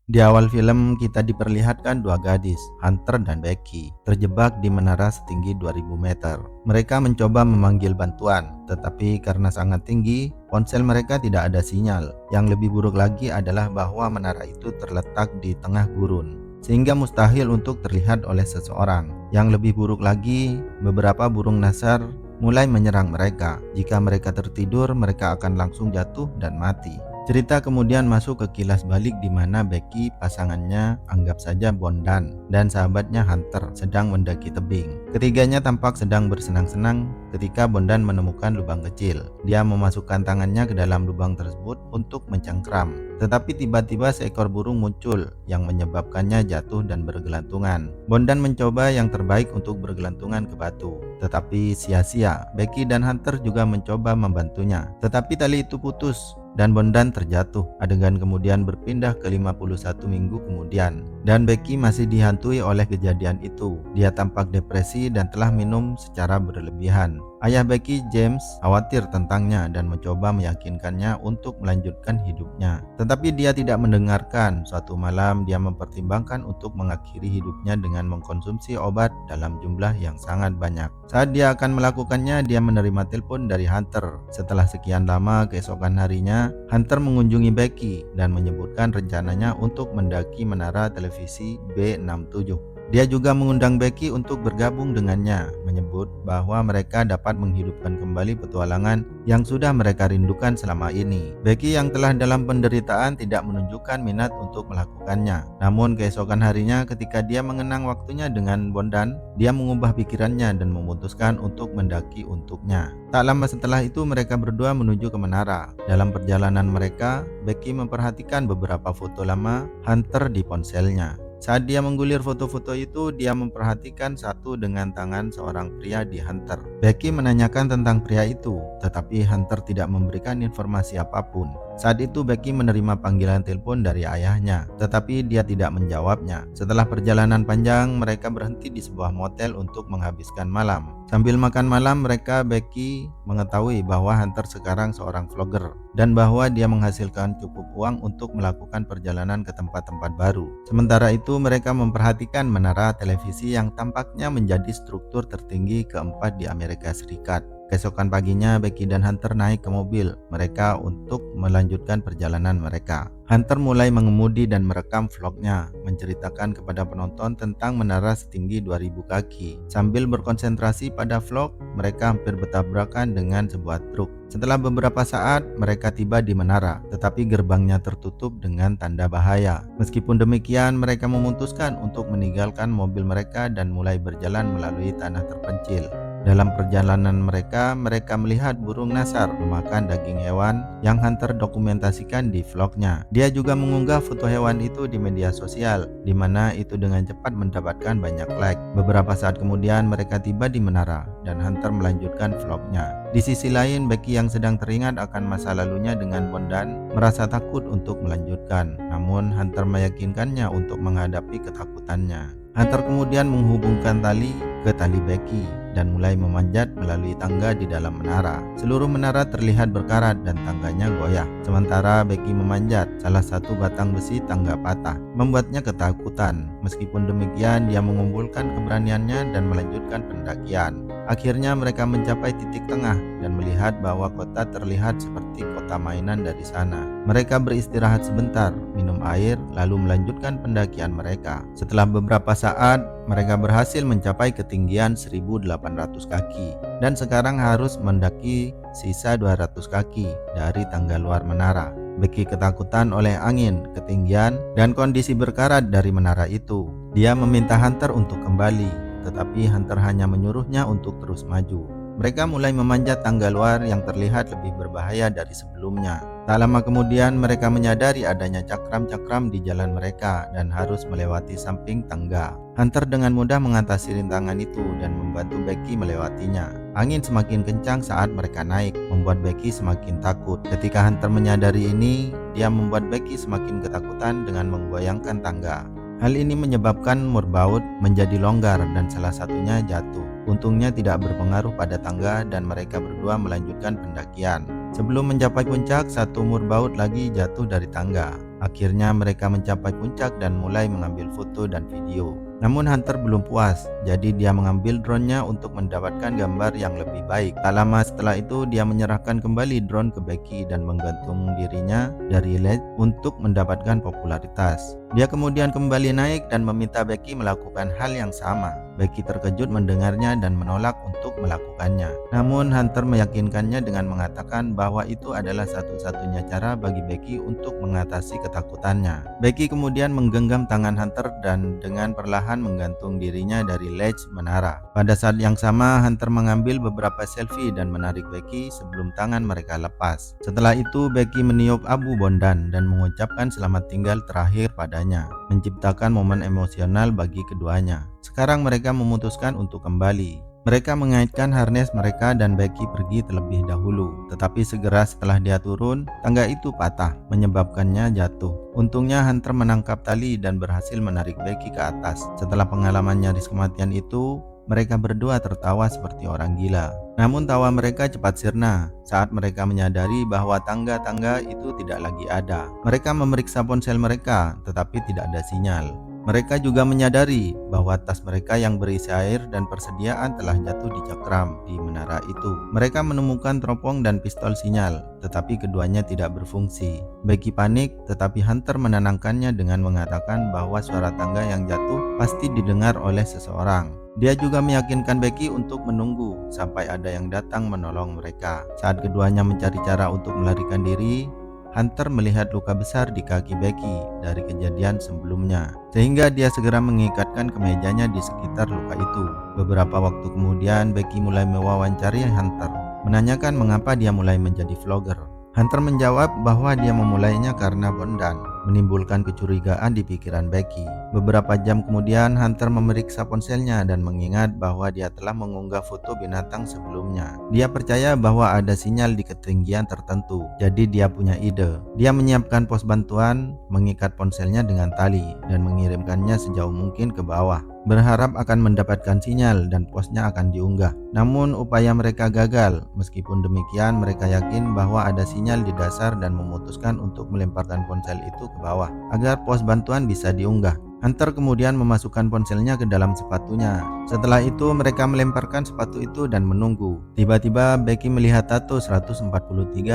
Di awal film kita diperlihatkan dua gadis, Hunter dan Becky, terjebak di menara setinggi 2000 meter. Mereka mencoba memanggil bantuan, tetapi karena sangat tinggi, ponsel mereka tidak ada sinyal. Yang lebih buruk lagi adalah bahwa menara itu terletak di tengah gurun, sehingga mustahil untuk terlihat oleh seseorang. Yang lebih buruk lagi, beberapa burung nasar mulai menyerang mereka. Jika mereka tertidur, mereka akan langsung jatuh dan mati. Cerita kemudian masuk ke kilas balik di mana Becky, pasangannya, anggap saja Bondan, dan sahabatnya Hunter sedang mendaki tebing. Ketiganya tampak sedang bersenang-senang ketika Bondan menemukan lubang kecil. Dia memasukkan tangannya ke dalam lubang tersebut untuk mencengkram. Tetapi tiba-tiba seekor burung muncul yang menyebabkannya jatuh dan bergelantungan. Bondan mencoba yang terbaik untuk bergelantungan ke batu, tetapi sia-sia. Becky dan Hunter juga mencoba membantunya, tetapi tali itu putus dan Bondan terjatuh. Adegan kemudian berpindah ke 51 minggu kemudian, dan Becky masih dihantui oleh kejadian itu. Dia tampak depresi dan telah minum secara berlebihan. Ayah Becky, James, khawatir tentangnya dan mencoba meyakinkannya untuk melanjutkan hidupnya. Tetapi dia tidak mendengarkan. Suatu malam dia mempertimbangkan untuk mengakhiri hidupnya dengan mengkonsumsi obat dalam jumlah yang sangat banyak. Saat dia akan melakukannya, dia menerima telepon dari Hunter. Setelah sekian lama, keesokan harinya, Hunter mengunjungi Becky dan menyebutkan rencananya untuk mendaki menara televisi B67. Dia juga mengundang Becky untuk bergabung dengannya, menyebut bahwa mereka dapat menghidupkan kembali petualangan yang sudah mereka rindukan selama ini. Becky yang telah dalam penderitaan tidak menunjukkan minat untuk melakukannya. Namun keesokan harinya ketika dia mengenang waktunya dengan Bondan, dia mengubah pikirannya dan memutuskan untuk mendaki untuknya. Tak lama setelah itu mereka berdua menuju ke menara. Dalam perjalanan mereka, Becky memperhatikan beberapa foto lama Hunter di ponselnya. Saat dia menggulir foto-foto itu, dia memperhatikan satu dengan tangan seorang pria di Hunter. Becky menanyakan tentang pria itu, tetapi Hunter tidak memberikan informasi apapun. Saat itu Becky menerima panggilan telepon dari ayahnya, tetapi dia tidak menjawabnya. Setelah perjalanan panjang, mereka berhenti di sebuah motel untuk menghabiskan malam. Sambil makan malam, Becky mengetahui bahwa Hunter sekarang seorang vlogger dan bahwa dia menghasilkan cukup uang untuk melakukan perjalanan ke tempat-tempat baru. Sementara itu, mereka memperhatikan menara televisi yang tampaknya menjadi struktur tertinggi keempat di Amerika Serikat. Keesokan paginya, Becky dan Hunter naik ke mobil mereka untuk melanjutkan perjalanan mereka. Hunter mulai mengemudi dan merekam vlognya, menceritakan kepada penonton tentang menara setinggi 2000 kaki. Sambil berkonsentrasi pada vlog, mereka hampir bertabrakan dengan sebuah truk. Setelah beberapa saat, mereka tiba di menara, tetapi gerbangnya tertutup dengan tanda bahaya. Meskipun demikian, mereka memutuskan untuk meninggalkan mobil mereka dan mulai berjalan melalui tanah terpencil. Dalam perjalanan mereka melihat burung nasar memakan daging hewan yang Hunter dokumentasikan di vlognya. Dia juga mengunggah foto hewan itu di media sosial, di mana itu dengan cepat mendapatkan banyak like. Beberapa saat kemudian mereka tiba di menara dan Hunter melanjutkan vlognya. Di sisi lain, Becky yang sedang teringat akan masa lalunya dengan Bondan merasa takut untuk melanjutkan. Namun Hunter meyakinkannya untuk menghadapi ketakutannya. Hunter kemudian menghubungkan tali ke tali Becky dan mulai memanjat melalui tangga di dalam menara. Seluruh menara terlihat berkarat dan tangganya goyah. Sementara Becky memanjat, salah satu batang besi tangga patah, membuatnya ketakutan. Meskipun demikian, dia mengumpulkan keberaniannya dan melanjutkan pendakian. Akhirnya mereka mencapai titik tengah dan melihat bahwa kota terlihat seperti kota mainan dari sana. Mereka beristirahat sebentar, minum air, lalu melanjutkan pendakian mereka. Setelah beberapa saat, mereka berhasil mencapai ketinggian 1800 kaki dan sekarang harus mendaki sisa 200 kaki dari tangga luar menara. Becky ketakutan oleh angin, ketinggian, dan kondisi berkarat dari menara itu. Dia meminta Hunter untuk kembali, tetapi Hunter hanya menyuruhnya untuk terus maju. Mereka mulai memanjat tangga luar yang terlihat lebih berbahaya dari sebelumnya. Tak lama kemudian mereka menyadari adanya cakram-cakram di jalan mereka dan harus melewati samping tangga. Hunter dengan mudah mengatasi rintangan itu dan membantu Becky melewatinya. Angin semakin kencang saat mereka naik, membuat Becky semakin takut. Ketika Hunter menyadari ini, dia membuat Becky semakin ketakutan dengan menggoyangkan tangga. Hal ini menyebabkan mur baut menjadi longgar dan salah satunya jatuh. Untungnya tidak berpengaruh pada tangga dan mereka berdua melanjutkan pendakian. Sebelum mencapai puncak, satu mur baut lagi jatuh dari tangga. Akhirnya mereka mencapai puncak dan mulai mengambil foto dan video. Namun Hunter belum puas, jadi dia mengambil drone-nya untuk mendapatkan gambar yang lebih baik. Tak lama setelah itu dia menyerahkan kembali drone ke Becky dan menggantung dirinya dari ledge untuk mendapatkan popularitas. Dia kemudian kembali naik dan meminta Becky melakukan hal yang sama. Becky terkejut mendengarnya dan menolak untuk melakukannya. Namun Hunter meyakinkannya dengan mengatakan bahwa itu adalah satu-satunya cara bagi Becky untuk mengatasi ketakutannya. Becky kemudian menggenggam tangan Hunter dan dengan perlahan menggantung dirinya dari ledge menara. Pada saat yang sama Hunter mengambil beberapa selfie dan menarik Becky sebelum tangan mereka lepas. Setelah itu Becky meniup abu bondan dan mengucapkan selamat tinggal terakhir padanya, menciptakan momen emosional bagi keduanya. Sekarang mereka memutuskan untuk kembali. Mereka mengaitkan harness mereka dan Becky pergi terlebih dahulu. Tetapi segera setelah dia turun, tangga itu patah, menyebabkannya jatuh. Untungnya Hunter menangkap tali dan berhasil menarik Becky ke atas. Setelah pengalaman nyaris kematian itu, mereka berdua tertawa seperti orang gila. Namun tawa mereka cepat sirna saat mereka menyadari bahwa tangga-tangga itu tidak lagi ada. Mereka memeriksa ponsel mereka, tetapi tidak ada sinyal. Mereka juga menyadari bahwa tas mereka yang berisi air dan persediaan telah jatuh di cakram di menara itu. Mereka menemukan teropong dan pistol sinyal, tetapi keduanya tidak berfungsi. Becky panik, tetapi Hunter menenangkannya dengan mengatakan bahwa suara tangga yang jatuh pasti didengar oleh seseorang. Dia juga meyakinkan Becky untuk menunggu sampai ada yang datang menolong mereka. Saat keduanya mencari cara untuk melarikan diri, Hunter melihat luka besar di kaki Becky dari kejadian sebelumnya, sehingga dia segera mengikatkan kemejanya di sekitar luka itu. Beberapa waktu kemudian Becky mulai mewawancari Hunter, menanyakan mengapa dia mulai menjadi vlogger. Hunter menjawab bahwa dia memulainya karena Bondan, menimbulkan kecurigaan di pikiran Becky. Beberapa jam kemudian Hunter memeriksa ponselnya dan mengingat bahwa dia telah mengunggah foto binatang sebelumnya. Dia percaya bahwa ada sinyal di ketinggian tertentu, jadi dia punya ide. Dia menyiapkan pos bantuan, mengikat ponselnya dengan tali, dan mengirimkannya sejauh mungkin ke bawah, berharap akan mendapatkan sinyal dan posnya akan diunggah. Namun upaya mereka gagal. Meskipun demikian mereka yakin bahwa ada sinyal di dasar dan memutuskan untuk melemparkan ponsel itu ke bawah agar pos bantuan bisa diunggah. Hunter kemudian memasukkan ponselnya ke dalam sepatunya. Setelah itu mereka melemparkan sepatu itu dan menunggu. Tiba-tiba Becky melihat tato 143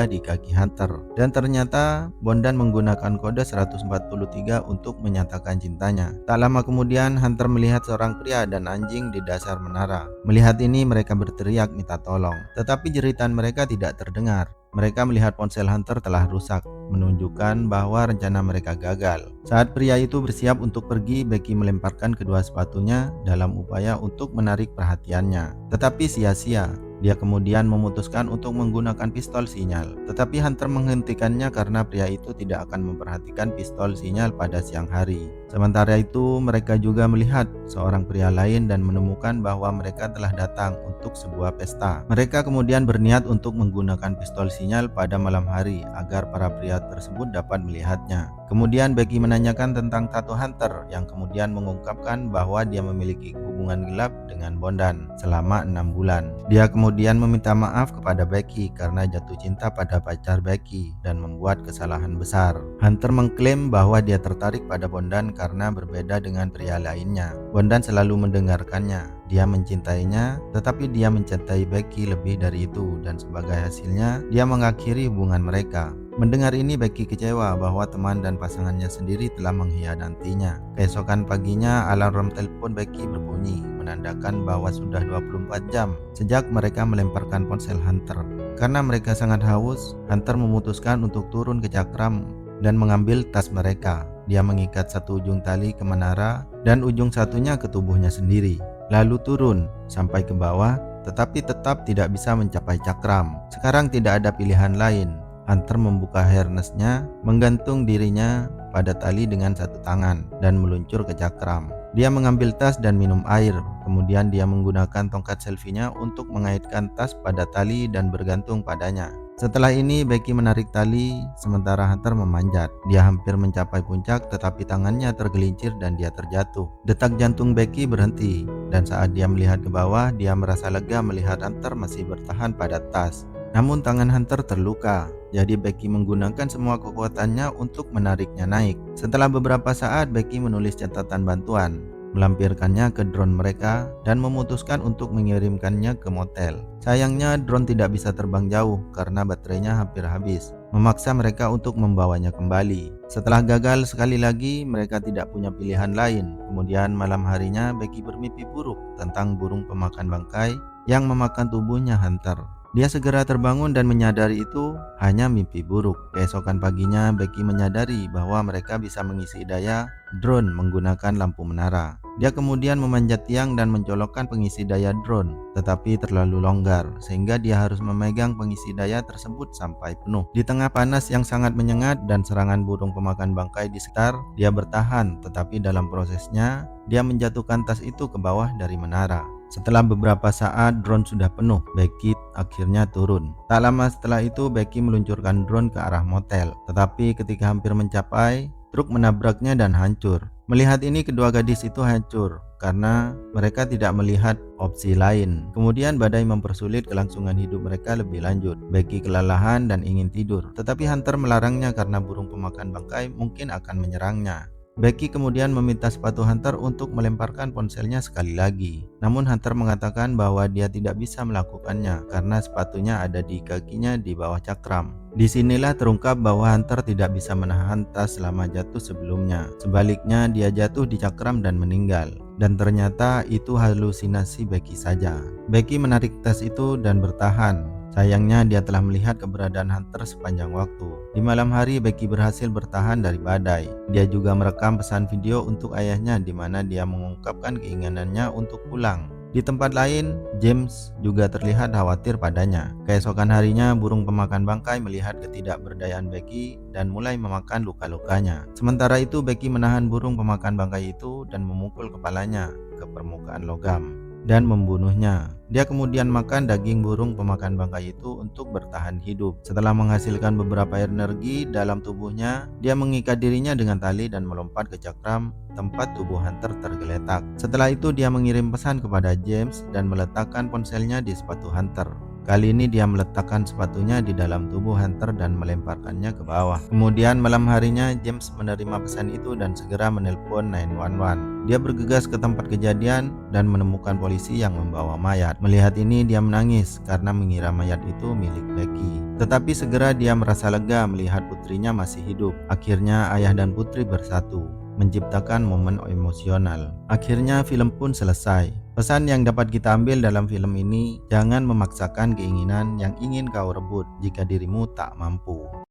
di kaki Hunter, dan ternyata Bondan menggunakan kode 143 untuk menyatakan cintanya. Tak lama kemudian Hunter melihat seorang pria dan anjing di dasar menara. Melihat ini mereka berteriak minta tolong, tetapi jeritan mereka tidak terdengar. Mereka melihat ponsel Hunter telah rusak, menunjukkan bahwa rencana mereka gagal. Saat pria itu bersiap untuk pergi, Becky melemparkan kedua sepatunya dalam upaya untuk menarik perhatiannya. Tetapi sia-sia. Dia kemudian memutuskan untuk menggunakan pistol sinyal, tetapi Hunter menghentikannya karena pria itu tidak akan memperhatikan pistol sinyal pada siang hari. Sementara itu mereka juga melihat seorang pria lain dan menemukan bahwa mereka telah datang untuk sebuah pesta. Mereka kemudian berniat untuk menggunakan pistol sinyal pada malam hari agar para pria tersebut dapat melihatnya. Kemudian Becky menanyakan tentang tato Hunter yang kemudian mengungkapkan bahwa dia memiliki hubungan gelap dengan Bondan selama 6 bulan. Dia kemudian meminta maaf kepada Becky karena jatuh cinta pada pacar Becky dan membuat kesalahan besar. Hunter mengklaim bahwa dia tertarik pada Bondan karena berbeda dengan pria lainnya. Bondan selalu mendengarkannya. Dia mencintainya, tetapi dia mencintai Becky lebih dari itu, dan sebagai hasilnya dia mengakhiri hubungan mereka. Mendengar ini Becky kecewa bahwa teman dan pasangannya sendiri telah mengkhianatinya. Keesokan paginya alarm telepon Becky berbunyi, menandakan bahwa sudah 24 jam sejak mereka melemparkan ponsel Hunter. Karena mereka sangat haus, Hunter memutuskan untuk turun ke cakram dan mengambil tas mereka. Dia mengikat satu ujung tali ke menara dan ujung satunya ke tubuhnya sendiri, lalu turun sampai ke bawah, tetapi tetap tidak bisa mencapai cakram. Sekarang tidak ada pilihan lain. Hunter membuka harness-nya, menggantung dirinya pada tali dengan satu tangan, dan meluncur ke cakram. Dia mengambil tas dan minum air. Kemudian dia menggunakan tongkat selfie-nya untuk mengaitkan tas pada tali dan bergantung padanya. Setelah ini Becky menarik tali sementara Hunter memanjat. Dia hampir mencapai puncak, tetapi tangannya tergelincir dan dia terjatuh. Detak jantung Becky berhenti, dan saat dia melihat ke bawah, dia merasa lega melihat Hunter masih bertahan pada tas. Namun tangan Hunter terluka. Jadi Becky menggunakan semua kekuatannya untuk menariknya naik. Setelah beberapa saat, Becky menulis catatan bantuan, melampirkannya ke drone mereka, dan memutuskan untuk mengirimkannya ke motel. Sayangnya drone tidak bisa terbang jauh karena baterainya hampir habis, memaksa mereka untuk membawanya kembali. Setelah gagal sekali lagi, mereka tidak punya pilihan lain. Kemudian malam harinya Becky bermimpi buruk tentang burung pemakan bangkai yang memakan tubuhnya Hunter. Dia segera terbangun dan menyadari itu hanya mimpi buruk. Keesokan paginya, Becky menyadari bahwa mereka bisa mengisi daya drone menggunakan lampu menara. Dia kemudian memanjat tiang dan mencolokkan pengisi daya drone, tetapi terlalu longgar sehingga dia harus memegang pengisi daya tersebut sampai penuh. Di tengah panas yang sangat menyengat dan serangan burung pemakan bangkai di sekitar, dia bertahan, tetapi dalam prosesnya dia menjatuhkan tas itu ke bawah dari menara. Setelah beberapa saat drone sudah penuh, Becky akhirnya turun. Tak lama setelah itu Becky meluncurkan drone ke arah motel, tetapi ketika hampir mencapai, truk menabraknya dan hancur. Melihat ini, kedua gadis itu hancur karena mereka tidak melihat opsi lain. Kemudian badai mempersulit kelangsungan hidup mereka lebih lanjut. Becky kelelahan dan ingin tidur, tetapi Hunter melarangnya karena burung pemakan bangkai mungkin akan menyerangnya. Becky kemudian meminta sepatu Hunter untuk melemparkan ponselnya sekali lagi. Namun Hunter mengatakan bahwa dia tidak bisa melakukannya karena sepatunya ada di kakinya di bawah cakram. Disinilah terungkap bahwa Hunter tidak bisa menahan tas selama jatuh sebelumnya. Sebaliknya, dia jatuh di cakram dan meninggal. Dan ternyata itu halusinasi Becky saja. Becky menarik tas itu dan bertahan. Sayangnya dia telah melihat keberadaan Hunter sepanjang waktu. Di malam hari, Becky berhasil bertahan dari badai. Dia juga merekam pesan video untuk ayahnya di mana dia mengungkapkan keinginannya untuk pulang. Di tempat lain, James juga terlihat khawatir padanya. Keesokan harinya, burung pemakan bangkai melihat ketidakberdayaan Becky dan mulai memakan luka-lukanya. Sementara itu, Becky menahan burung pemakan bangkai itu dan memukul kepalanya ke permukaan logam dan membunuhnya. Dia kemudian makan daging burung pemakan bangkai itu untuk bertahan hidup. Setelah menghasilkan beberapa energi dalam tubuhnya, dia mengikat dirinya dengan tali dan melompat ke cakram tempat tubuh Hunter tergeletak. Setelah itu dia mengirim pesan kepada James dan meletakkan ponselnya di sepatu Hunter. Kali ini dia meletakkan sepatunya di dalam tubuh Hunter dan melemparkannya ke bawah. Kemudian malam harinya James menerima pesan itu dan segera menelpon 911. Dia bergegas ke tempat kejadian dan menemukan polisi yang membawa mayat. Melihat ini dia menangis karena mengira mayat itu milik Becky. Tetapi segera dia merasa lega melihat putrinya masih hidup. Akhirnya ayah dan putri bersatu, menciptakan momen emosional. Akhirnya film pun selesai. Pesan yang dapat kita ambil dalam film ini, jangan memaksakan keinginan yang ingin kau rebut jika dirimu tak mampu.